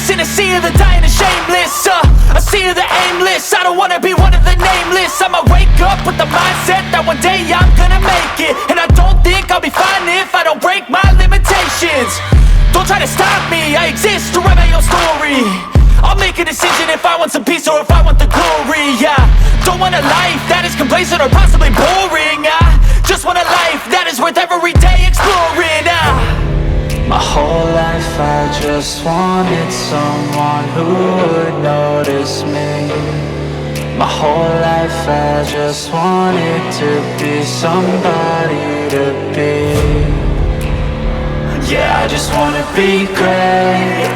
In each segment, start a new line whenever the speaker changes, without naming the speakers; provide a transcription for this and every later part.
In a sea of the dying and shameless, a sea of the aimless. I don't wanna be one of the nameless. I'ma wake up with the mindset that one day I'm gonna make it. And I don't think I'll be fine if I don't break my limitations. Don't try to stop me, I exist to write my own story. I'll make a decision if I want some peace or if I want the glory. Yeah, don't want a life that is complacent or possibly boring. I just want a life that is worth every day exploring.
My whole life I just wanted someone who would notice me. My whole life I just wanted to be somebody to be. Yeah, I just wanna be great.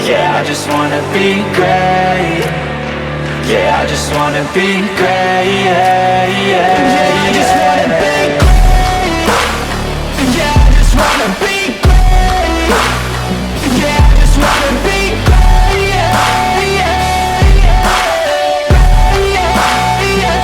Yeah, I just wanna be great. Yeah, I just wanna be great. Yeah, yeah, I just wanna be great. Yeah, I just wanna be great. Yeah, I just wanna be great. Yeah, yeah, yeah, yeah, yeah.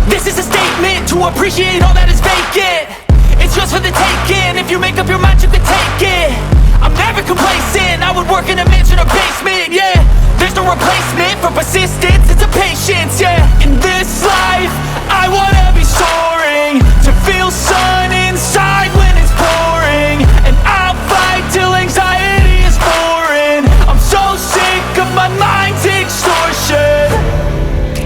This is a statement to appreciate all that is vacant. It's just for the taking. If you make up your mind, you can take it. I'm never complacent. I would work in a mansion or basement. Yeah, there's no replacement for persistence. It's a patience. Yeah, in this life, I wanna be soaring, to feel sun inside when it's pouring. And I'll fight till anxiety is foreign. I'm so sick of my mind's extortion.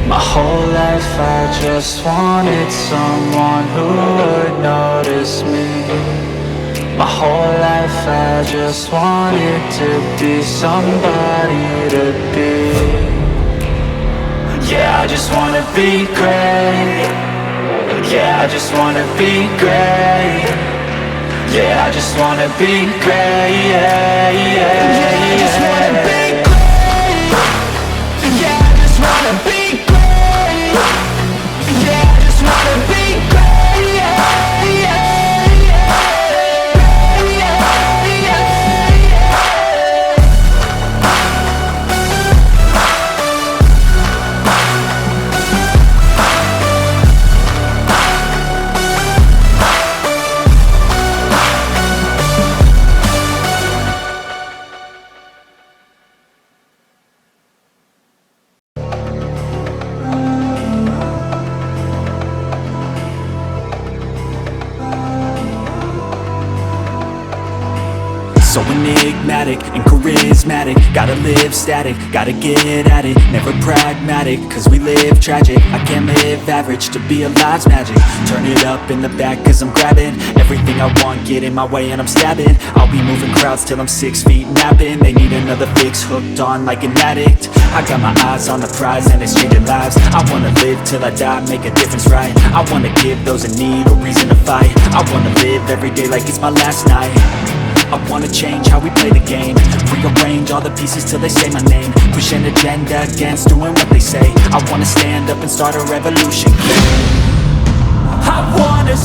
My whole life I just wanted someone who would notice me. whole life I just wanted to be somebody to be. Yeah, I just wanna be great. Yeah, I just wanna be great. Yeah, I just wanna be great. Yeah, yeah, yeah, I just wanna be great. Yeah, I just wanna be great. Yeah, I just wanna be great. Yeah, yeah, yeah,
so enigmatic and charismatic. Gotta live static, gotta get at it. Never pragmatic, cause we live tragic. I can't live average, to be alive's magic. Turn it up in the back cause I'm grabbing everything I want, get in my way and I'm stabbing. I'll be moving crowds till I'm 6 feet napping. They need another fix, hooked on like an addict. I got my eyes on the prize and it's changing lives. I wanna live till I die, make a difference, right? I wanna give those in need a reason to fight. I wanna live every day like it's my last night. I wanna change how we play the game. Rearrange all the pieces till they say my name. Push an agenda against doing what they say. I wanna stand up and start a revolution. I wanna